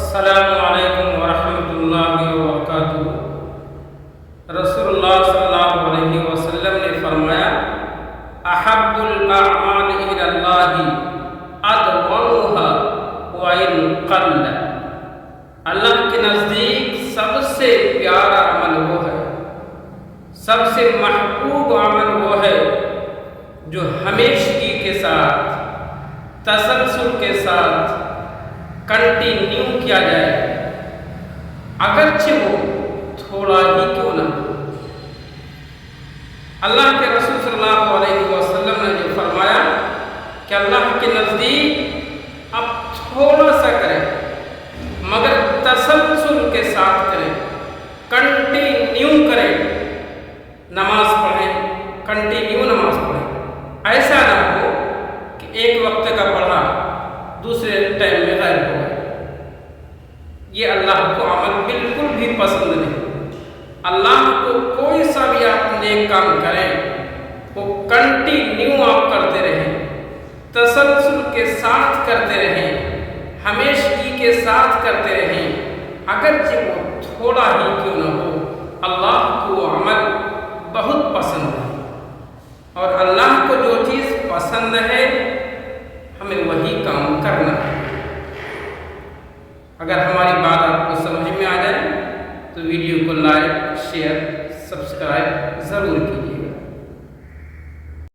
السلام علیکم ورحمۃ اللہ وبرکاتہ۔ رسول اللہ صلی اللہ علیہ وسلم نے فرمایا، احب الاعمال الی اللہ ادومها وان قل۔ اللہ کے نزدیک سب سے پیارا عمل وہ ہے، سب سے محبوب عمل وہ ہے جو ہمیشگی کے ساتھ، تسلسل کے ساتھ کنٹینیو کیا جائے، اگرچہ وہ تھوڑا ہی کیوں نہ ہو۔ اللہ کے رسول صلی اللہ علیہ وسلم نے جو فرمایا کہ اللہ کے نزدیک آپ تھوڑا سا کریں مگر تسلسل کے ساتھ کریں، کنٹینیو کریں، نماز پڑھیں، کنٹینیو نماز پڑھیں، ایسا نہ ہو کہ ایک وقت کا پڑھا دوسرے ٹائم میں غائب ہو گئے۔ یہ اللہ کو عمل بالکل بھی پسند نہیں۔ اللہ کو کوئی سا بھی آپ نیک کام کریں وہ کنٹینیو آپ کرتے رہیں، تسلسل کے ساتھ کرتے رہیں، ہمیشگی کے ساتھ کرتے رہیں، اگرچہ وہ تھوڑا ہی کیوں نہ ہو۔ اللہ کو عمل بہت پسند ہے، اور اللہ کو جو چیز پسند ہے ہمیں وہی کام کرنا ہے۔ اگر ہماری بات آپ کو سمجھ میں آ جائے تو ویڈیو کو لائک، شیئر، سبسکرائب ضرور کیجیے۔